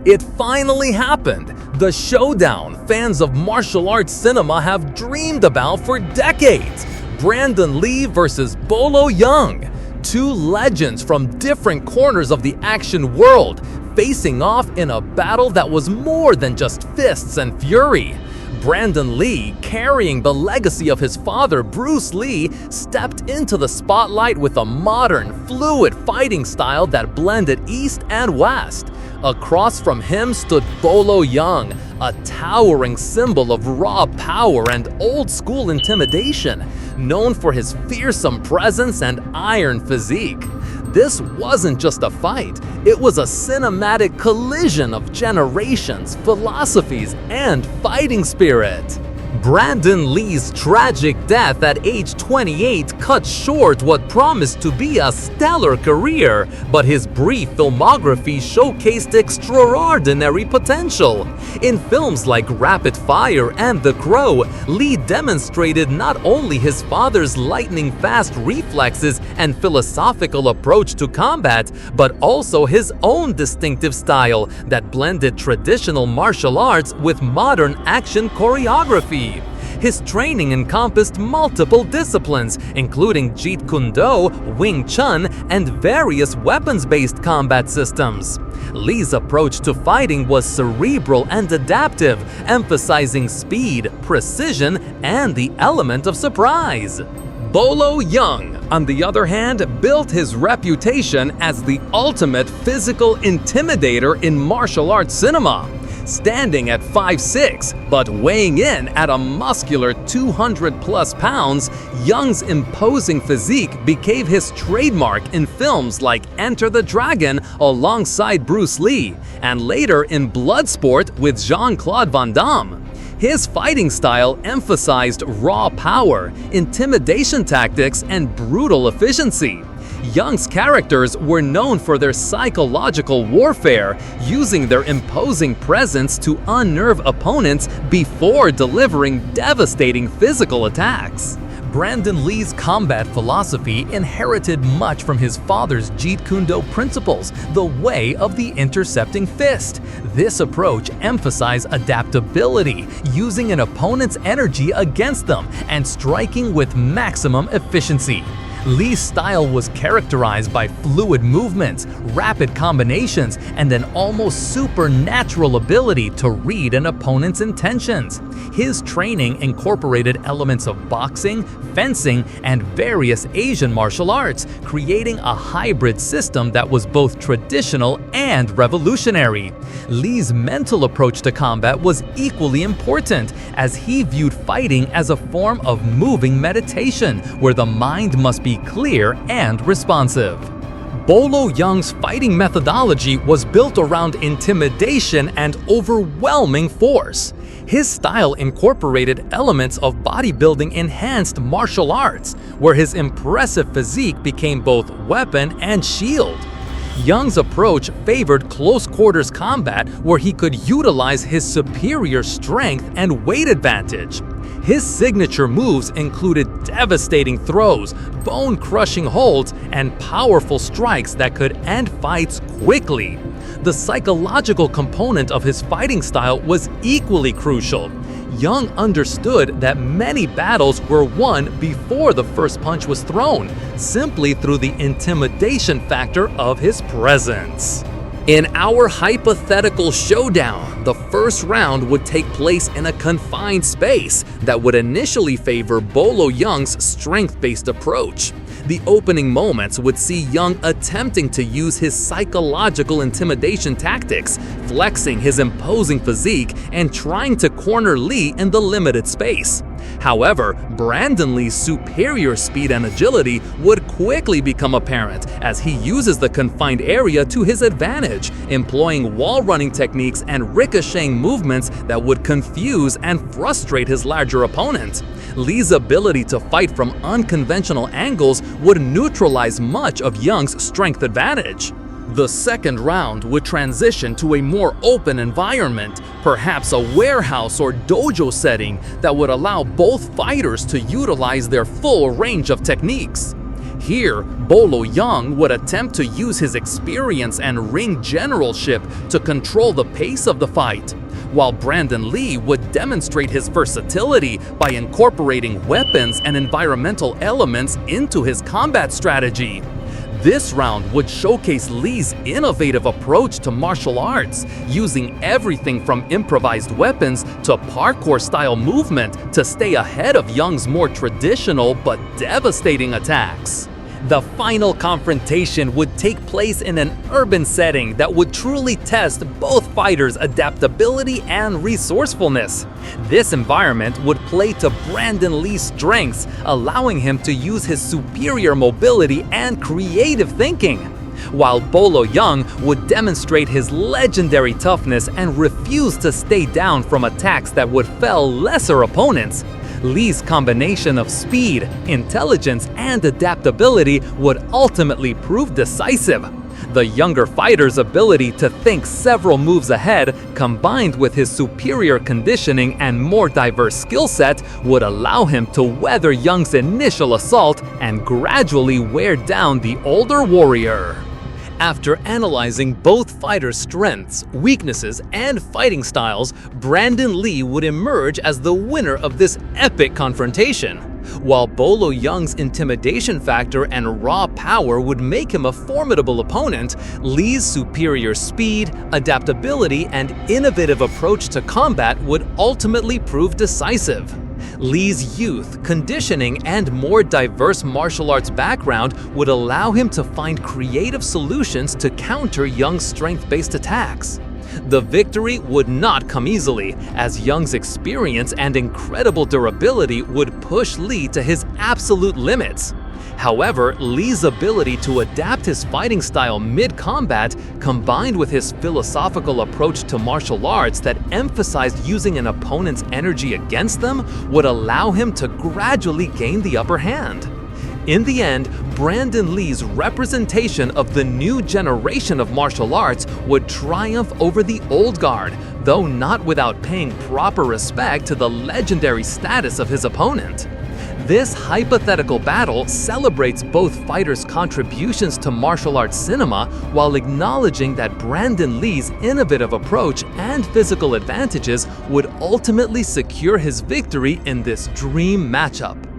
It finally happened! The showdown fans of martial arts cinema have dreamed about for decades! Brandon Lee versus Bolo Young. Two legends from different corners of the action world, facing off in a battle that was more than just fists and fury. Brandon Lee, carrying the legacy of his father Bruce Lee, stepped into the spotlight with a modern, fluid fighting style that blended East and West. Across from him stood Bolo Young, a towering symbol of raw power and old-school intimidation, known for his fearsome presence and iron physique. This wasn't just a fight, it was a cinematic collision of generations, philosophies, and fighting spirit. Brandon Lee's tragic death at age 28 cut short what promised to be a stellar career, but his brief filmography showcased extraordinary potential. In films like Rapid Fire and The Crow, Lee demonstrated not only his father's lightning-fast reflexes and philosophical approach to combat, but also his own distinctive style that blended traditional martial arts with modern action choreography. His training encompassed multiple disciplines, including Jeet Kune Do, Wing Chun, and various weapons-based combat systems. Lee's approach to fighting was cerebral and adaptive, emphasizing speed, precision, and the element of surprise. Bolo Young, on the other hand, built his reputation as the ultimate physical intimidator in martial arts cinema. Standing at 5'6", but weighing in at a muscular 200+ pounds, Young's imposing physique became his trademark in films like Enter the Dragon alongside Bruce Lee, and later in Bloodsport with Jean-Claude Van Damme. His fighting style emphasized raw power, intimidation tactics, and brutal efficiency. Young's characters were known for their psychological warfare, using their imposing presence to unnerve opponents before delivering devastating physical attacks. Brandon Lee's combat philosophy inherited much from his father's Jeet Kune Do principles, the way of the intercepting fist. This approach emphasized adaptability, using an opponent's energy against them and striking with maximum efficiency. Lee's style was characterized by fluid movements, rapid combinations, and an almost supernatural ability to read an opponent's intentions. His training incorporated elements of boxing, fencing, and various Asian martial arts, creating a hybrid system that was both traditional and revolutionary. Lee's mental approach to combat was equally important, as he viewed fighting as a form of moving meditation, where the mind must be clear and responsive. Bolo Young's fighting methodology was built around intimidation and overwhelming force. His style incorporated elements of bodybuilding-enhanced martial arts, where his impressive physique became both weapon and shield. Young's approach favored close-quarters combat, where he could utilize his superior strength and weight advantage. His signature moves included devastating throws, bone-crushing holds, and powerful strikes that could end fights quickly. The psychological component of his fighting style was equally crucial. Young understood that many battles were won before the first punch was thrown, simply through the intimidation factor of his presence. In our hypothetical showdown, the first round would take place in a confined space that would initially favor Bolo Young's strength-based approach. The opening moments would see Young attempting to use his psychological intimidation tactics, flexing his imposing physique and trying to corner Lee in the limited space. However, Brandon Lee's superior speed and agility would quickly become apparent as he uses the confined area to his advantage, employing wall-running techniques and ricocheting movements that would confuse and frustrate his larger opponent. Lee's ability to fight from unconventional angles would neutralize much of Young's strength advantage. The second round would transition to a more open environment, perhaps a warehouse or dojo setting that would allow both fighters to utilize their full range of techniques. Here, Bolo Young would attempt to use his experience and ring generalship to control the pace of the fight, while Brandon Lee would demonstrate his versatility by incorporating weapons and environmental elements into his combat strategy. This round would showcase Lee's innovative approach to martial arts, using everything from improvised weapons to parkour-style movement to stay ahead of Young's more traditional but devastating attacks. The final confrontation would take place in an urban setting that would truly test both fighters' adaptability and resourcefulness. This environment would play to Brandon Lee's strengths, allowing him to use his superior mobility and creative thinking, while Bolo Young would demonstrate his legendary toughness and refuse to stay down from attacks that would fell lesser opponents. Lee's combination of speed, intelligence, and adaptability would ultimately prove decisive. The younger fighter's ability to think several moves ahead, combined with his superior conditioning and more diverse skill set, would allow him to weather Young's initial assault and gradually wear down the older warrior. After analyzing both fighters' strengths, weaknesses, and fighting styles, Brandon Lee would emerge as the winner of this epic confrontation. While Bolo Young's intimidation factor and raw power would make him a formidable opponent, Lee's superior speed, adaptability, and innovative approach to combat would ultimately prove decisive. Lee's youth, conditioning, and more diverse martial arts background would allow him to find creative solutions to counter Young's strength-based attacks. The victory would not come easily, as Young's experience and incredible durability would push Lee to his absolute limits. However, Lee's ability to adapt his fighting style mid-combat, combined with his philosophical approach to martial arts that emphasized using an opponent's energy against them, would allow him to gradually gain the upper hand. In the end, Brandon Lee's representation of the new generation of martial arts would triumph over the old guard, though not without paying proper respect to the legendary status of his opponent. This hypothetical battle celebrates both fighters' contributions to martial arts cinema while acknowledging that Brandon Lee's innovative approach and physical advantages would ultimately secure his victory in this dream matchup.